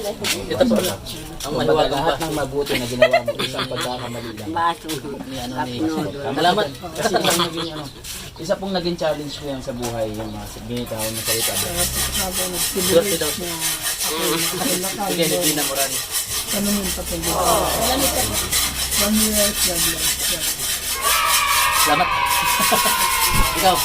Ito po. Ang mahiwagang lahat ng mabuti na ginawa mo. Isang pagkakamali lang. Ni ano ni. Salamat. Kasi isa pong naging challenge ko yan sa buhay. Yung mga ginitawag na salita. Swerte daw. Sige, hindi na murali. Ano mo yung papel dito? 1 year, 12 years. Salamat. Ikaw.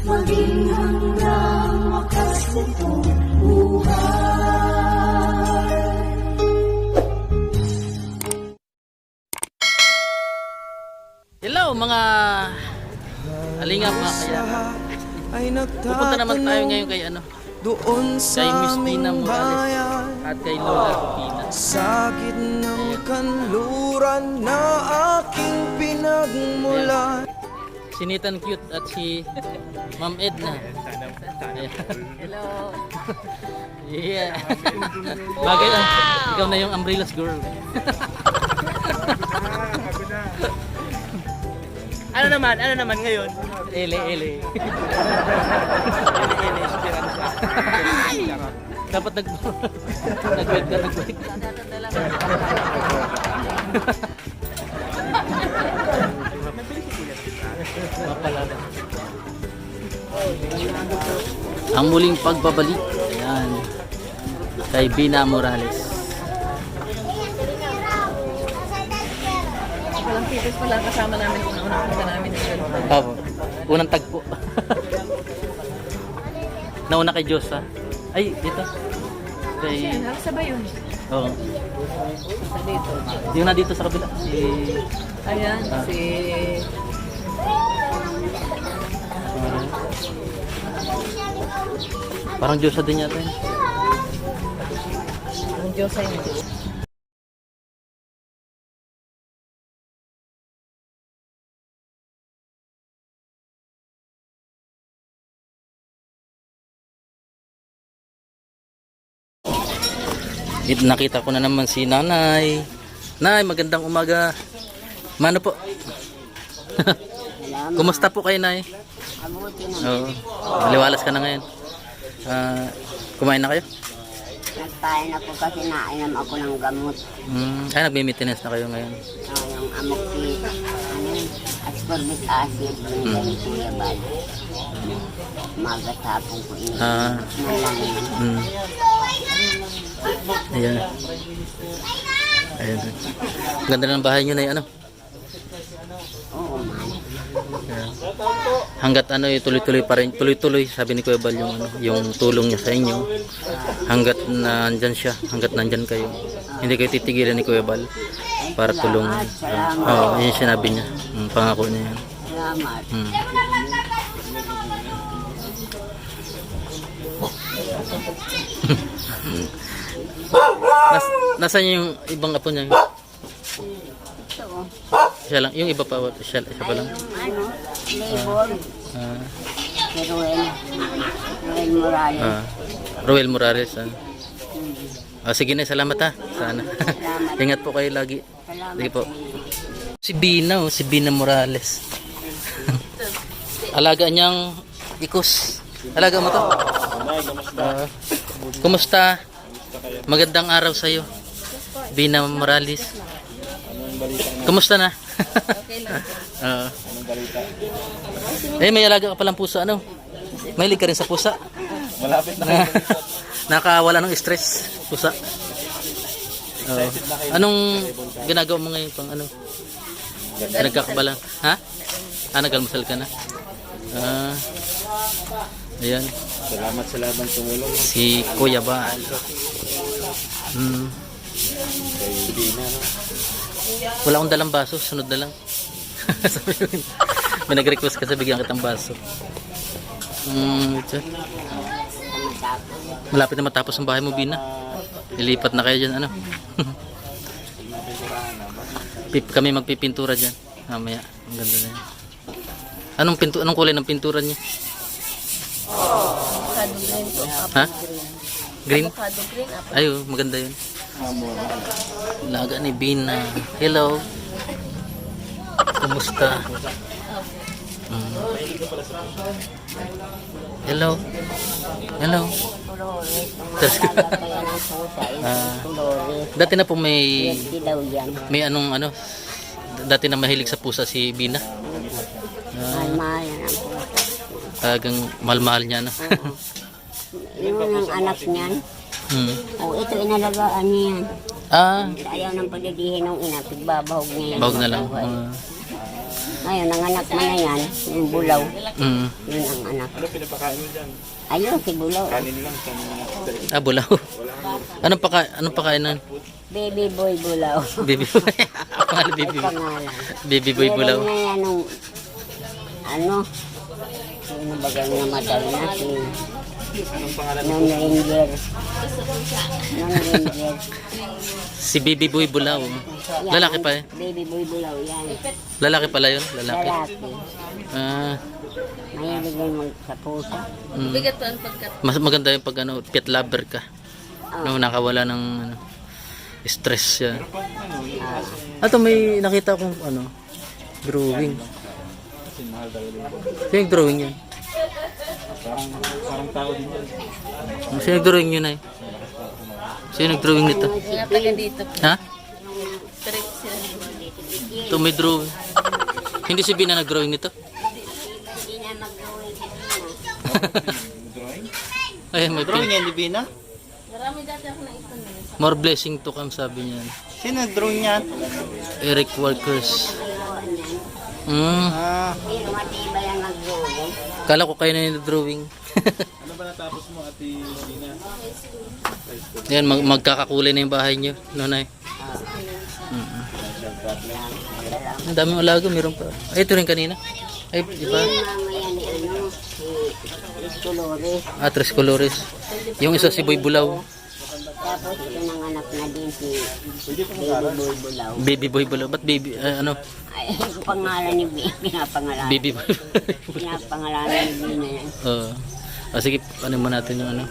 Maging hanggang wakas nitong buhay. Hello mga alingap mga kaya. Pupunta naman tayo ngayon kay ano. Doon Kay Miss sa Pina aming Morales bayan, at kay Lola Pina. sa gitnang kanluran na aking pinagmulan. Si Nathan Cute at si Ma'am Edna. Hello. Yeah. Bagay lang. Ikaw na yung umbrellas girl. Ano naman ngayon? Ele. Dapat nag-wait ka. Ang muling pagbabalik. Ayan. Kay Bina Morales. Walang titis pala kasama namin kung naunang punta namin dito. Opo. Unang tagpo. Nauna kay Diyos ha. Ay, dito. Kay... Sabay yun. Oo. Dito. Yung na dito sa kabila. Si... Ayan, si... Parang Diyos din yata yun. Ang Diyos ay hindi. Nakita ko na naman si Nanay. Nay, magandang umaga. Mano po? Kumusta po kayo, Nay? Mabuti na. Oo. Maliwalas ka na ngayon. Kumain na kayo? Nagpain ako kasi nainom ako ng gamot. Ay, nagme-maintenance na kayo ngayon. Yung amoxi, ascorbic acid, binigay ni Kuya Bal. Umaga sa hapon ko ininom. Mm. Ayan. Ayan. Ganda na ng bahay nyo na yung ano. Oo, man. Ayan. Hanggat ano tuloy-tuloy pa rin, tuloy-tuloy sabi ni Kuya Bal yung ano, yung tulong niya sa inyo. Hanggat nandyan siya, hanggat nandyan kayo. Hindi kayo titigilan ni Kuya Bal para tulungan. Oo, yun yung sinabi niya. Pangako niya yan. Salamat. Nasaan yung ibang apo niya? Ito, Siya lang, yung iba pa, siya pa lang. ano, labor, Ah, si Ruel Morales. Roel Morales. Sige na, salamat ha. Sana. Ingat po kayo lagi. Salamat. Sige po. Si Bina, si Bina Morales. Alaga niyang ikos. Alaga mo to? Kumusta? Magandang araw sa iyo, Bina Morales. Kumusta na? Okay lang. May alaga ka palang pusa, ano? Mahilig ka rin sa pusa? Malapit na. Nakawala ng stress, pusa. Anong ginagawa mo ngayon pang ano? Nagkakabala? Ha? Nag-almusal ka na? Ayan. Salamat sa lahat ng tumulong. Si Kuya Bal. Kay Bina, no? Wala akong dalang baso, sunod na lang. Sabi ko, may nag-request kasi bigyan kitang baso. Malapit na matapos ang bahay mo, Bina. Ilipat na kayo dyan, ano? Kami magpipintura dyan. Mamaya, ang ganda na yan. Anong kulay ng pintura niya? Avocado green po. Ha? Green? Avocado green. Ay, maganda yun. Laga ni Bina. Hello. Kumusta? Hello. Hello. Flores. Kaya ng pusa. Flores. Dati na po may Hindi daw yan. dati na mahilig sa pusa si Bina. Mahal-mahal yan ang pusa. Talagang mahal-mahal niya, no? Oo. Yung ang anak niyan. Oh, ito inalagaan niya yan. Ah, Ayaw ng pagdidihin ng ina, pigbabahog niya yan. bawag na lang. Ngayon, ang anak mo na yan, yung bulaw, Mm. yun ang anak. Ano pinapakain mo dyan? Ayun, si bulaw. Kanin lang sa mga Bulaw. Anong pakain nun? Baby boy bulaw. Baby boy. Pangalan baby boy. Pangalan. Baby boy bulaw. Meron na yan nung, sino ba ganyan namatay na si Non Ranger. Non Ranger. Si Baby Boy Bulaw. Lalaki pa eh. Baby boy bulaw yan. Lalaki pala yun. Lalaki. Lalaki. Ah, Mahilig yan sa pusa. Bigat po ang pagkat. mas maganda yung pag pet lover ka. No, nakawala ng stress siya. Ato may nakita akong drawing. Sino yung drawing yun? parang tao din yan. Sino yung drawing yun ay? Sino yung drawing nito? Mga taga dito po. Ha? Trip sila. Ito may drawing. Hindi si Bina nag-drawing nito? Hindi na mag-drawing si Drawing? Ay, may Drawing yan, di Bina? Marami dati ako na ito na. more blessing to come, sabi niya. Sino nag-drawing yan? Eric Walkers. Pero matibay ang mag-drawing. Kala ko kayo na yung drawing. Ano ba natapos mo, Ate Sina? Yan, magkakakulay na yung bahay niyo, Nonay. Ang daming alaga, meron pa. Ay, ito rin kanina. Ay, di ba? Yung mamaya ni si Colores. Tres Colores. Yung isa si Boy Bulaw. Tapos ito nang anak na din si Baby Boy Bulaw. Baby Boy Bulaw. Ba't baby, Ay, yung pangalan ni Bina, pinapangalanan. Baby Boy. Pinapangalanan ni Bina yan. Sige, ano mo natin yung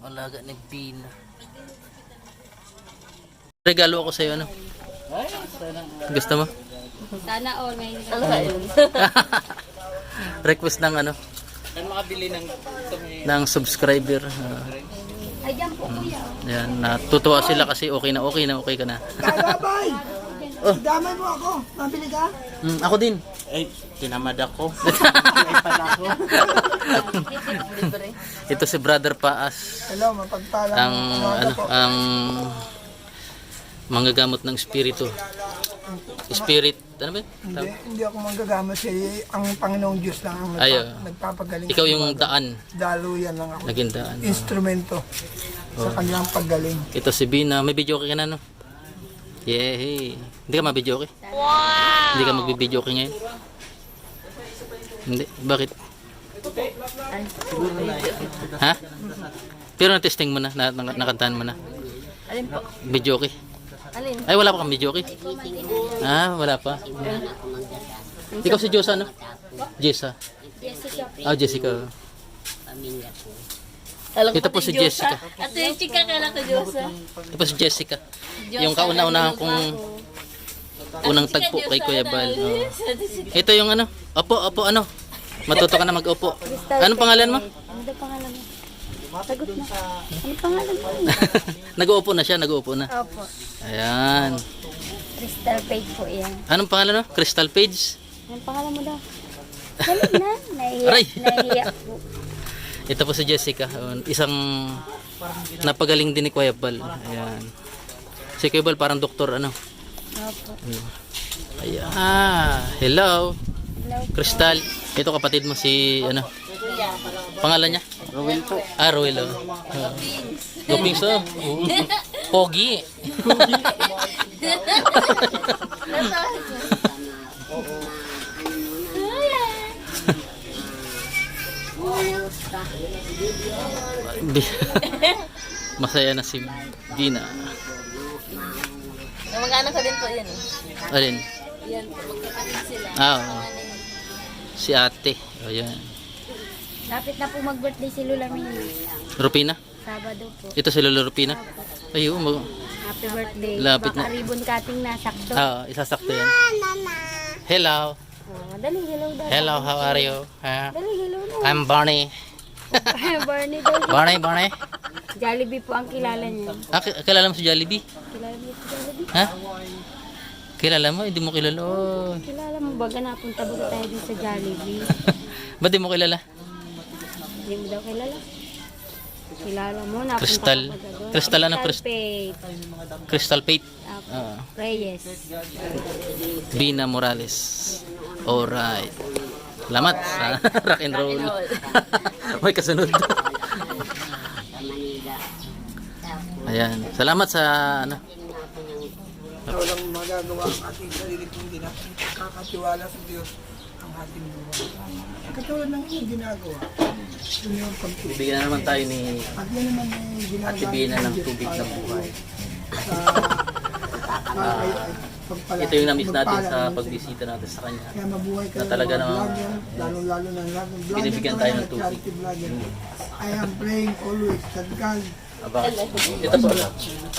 Alaga ni Bina. Regalo ako sa'yo, Gusto mo? Sana all may Request ng Saan makabili ng subscriber. Ay, dyan po kuya. Yan, natutuwa sila kasi okay ka na. Babay! Damay mo ako. Mabili ka? Ako din. Ay, tinamad ako. Ito si Brother Paas. Hello, mapagpalang. Ang manggagamot ng espiritu. Spirit, ano ba? Hindi ako manggagamit ang Panginoong Diyos lang ang nagpapagaling. Ikaw yung daan. Daluyan lang ako. Naging daan. Instrumento sa kanilang paggaling. Ito si Bina. May video ka na, no? Yehey. Hindi ka mabidyo okay? Wow! Hindi ka magbibidyo okay ngayon? Hindi. Bakit? Ha? Pero na-testing mo na? Nakantahan mo na? Alin po? Video okay? Alin? Ay, wala pa kang video okay? Wala pa. Ikaw si Josa, no? Jessa. Jessica. Jessica. Pamilya ko. Ito po si Jessica. At yung chika kala ko, Diyosa. Ito po si Jessica. Yung kauna-unahan kong unang tagpo kay Kuya Bal. Ito yung Opo, matuto ka na mag-opo. Anong pangalan mo? Ano daw pangalan mo? Sagot na. Ano pangalan mo? Nag-uupo na siya, nag-uupo na. Opo. Ayan. Crystal Page po yan. Anong pangalan mo? Crystal Page? Anong pangalan mo daw? Galit na. Aray! Nahihiya po. Ito po si Jessica. Isang napagaling din ni Kuya Bal. Ayan. Si Kuya Bal parang doktor, Opo. Ayan. Hello. Crystal. Ito kapatid mo si, pangalan niya? Rowel po. Rowel. Gopings to. Pogi. Masaya na si Bina. Mag-anak ko din po yan. Alin? Yan po. Magkakapit sila. Oo. Si ate. O yan. Lapit na po mag-birthday si Lola Mina. Rupina? Sabado po. Ito si Lolo Rupina? Opo. Ayun, Happy birthday. Lapit na. Baka ribbon cutting na, sakto. isasakto yan. Hello. Dali, hello daw. Hello, how are you? Dali, hello daw. I'm Barney. Barney daw. Barney. Jollibee po ang kilala niya. Kilala mo si Jollibee? Kilala mo si Jollibee? Ha? Kilala mo? Hindi mo kilala. Oh. Kilala mo baga napunta ba tayo din sa Jollibee? Ba't di mo kilala? Hindi mo daw kilala? Kilala mo, napunta Crystal. ka baga doon. Crystal ano? Pate. Crystal Fate. Reyes. Bina Morales. Alright. Salamat sa rock and roll. May kasunod. Ayan. Salamat sa ano. Walang magagawa ang ating sarili kung hindi natin kakatiwala sa Diyos ang ating buhay. Katulad ng iyong ginagawa. Yun yung pagtulog. Bibigyan na naman tayo ni At yan naman ay ginagawa Ate Bina ng tubig ng buhay. Ito yung na-miss natin sa pagbisita natin sa kanya. Kaya mabuhay ka Na talaga namang lalo-lalo na lahat ng vlogger. binibigyan tayo ng tubig. Charity vlogger. I am praying always that God Aba, ito po.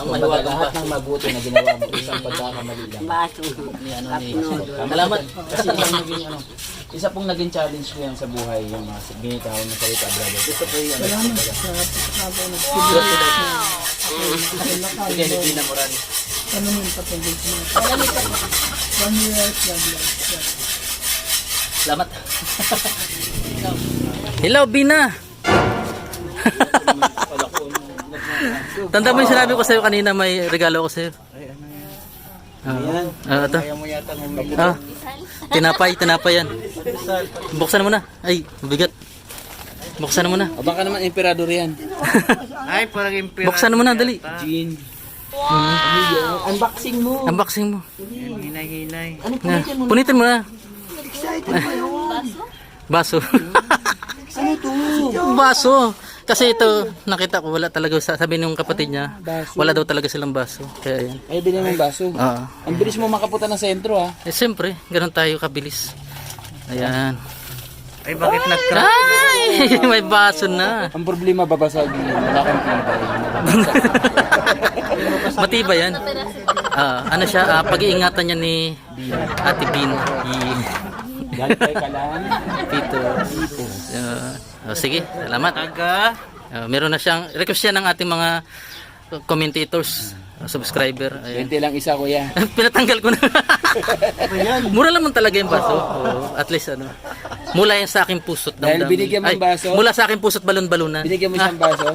Ang mahiwaga lahat ng mabuti na ginawa mo. Isang pagkakamali lang. Baso. Ni ano ni Salamat kasi isang naging ano. Isa pong naging challenge ko yan sa buhay yung mga ginitawag na salita, brother. Ito po yung salamat sa pagkakataon ng tubig. Sige, ni Bina Morales. Tanungin patungkol sa mga 1 year God bless. Salamat. Hello, Bina. Tanda mo yung sinabi ko sa'yo kanina, may regalo ko sa'yo. Ito. Tinapay yan. Buksan mo na. Ay, mabigat. Buksan mo na. Baka naman emperador yan. Ay, parang emperador. Buksan mo na, dali. Jean. Unboxing mo. Hinay-hinay. Punitin mo na. Baso. Ano to? Baso. Kasi ito, nakita ko, wala talaga, sabi ng kapatid niya, wala daw talaga silang baso. Kaya yan. Ay, bilhin mo yung baso. Oo. Ang bilis mo makapunta ng sentro, ha? Eh, siyempre, ganun tayo kabilis. Ayan. Ay, bakit Ay! May baso na. Ang problema, babasag yun. Wala kang pinabay. Matibay yan. Ano siya, pag-iingatan niya ni Ate Bin. Galpay ka lang. Pito. Sige, salamat. Meron na siyang, request siya ng ating mga commentators, subscriber. Ayan. 20 lang isa, kuya. Pinatanggal ko na. Mura naman talaga yung baso. At least ano. Mula yan sa aking puso't Dahil binigyan mo yung baso? Mula sa aking puso't balon-balunan. Binigyan mo siyang baso.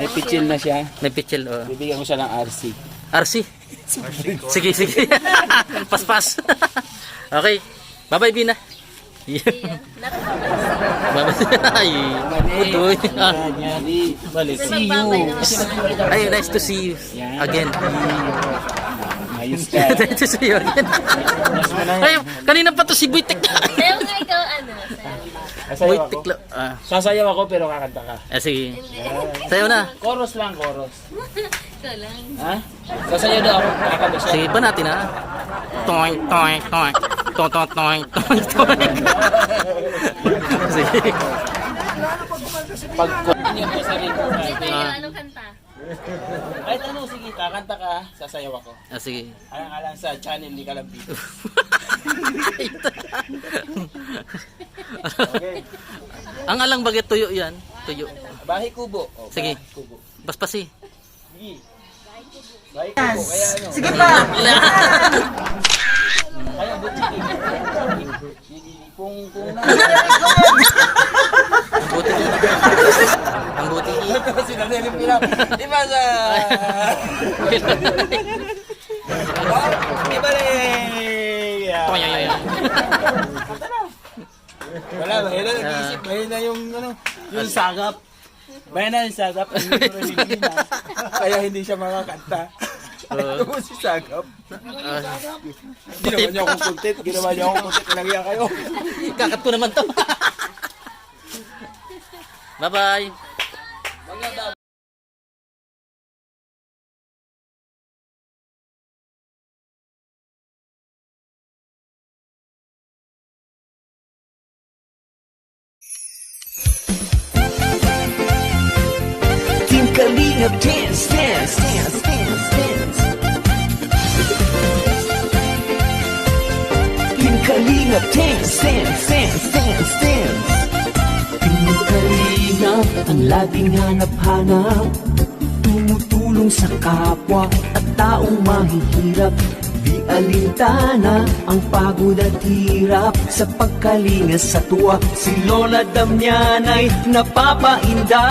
May pitchil na siya. May pitchil. Bibigyan mo siya ng RC. RC? Sige. Pas. Okay. Bye-bye, Bina. Bye-bye. Utoy. Balik. See you. Ay, nice to see you again. Ayos ka. Nice to see you again. Ay, kanina pa to si Buitek. Sayo nga ikaw, ano? Sasayaw ako. Buitek. Sasayaw ako pero kakanta ka. Sige. Sayo na. Chorus lang, chorus. Ikaw lang. Ha? Sasayaw daw ako. Kakanta siya. Sige pa natin ha. Toing. Sige. Pag niyo po sa rin ko. Anong kanta? Kahit ano, sige, kakanta ka, sasayaw ako. Sige. Alang-alang sa channel ni Kalambito. Okay. Ang alang bagay tuyo yan. Tuyo. Bahay kubo. Oh, Sige. Bahay kubo. Paspasi. Sige. Bahay kubo. Kaya ano? Sige pa! Kaya butchiki. Kung Ang buti. sinasalim nila. Di ba sa... Di ba Wala, mahina nag-iisip. Mahina yung ano, yung sagap. Mahina yung sagap. Kaya hindi siya makakanta. Ano mo si sagap? Hindi naman niya akong content. Ginawa niya akong content. Nangya kayo. Kakat ko naman to. Bye-bye. Team Kalinga, dance. Kalingap dance. Team Kalingap ang laging hanap-hanap, tumutulong sa kapwa at taong mahihirap. Di alintana ang pagod at hirap, sa pagkalinga sa tuwa si Lola Damianay napapainda.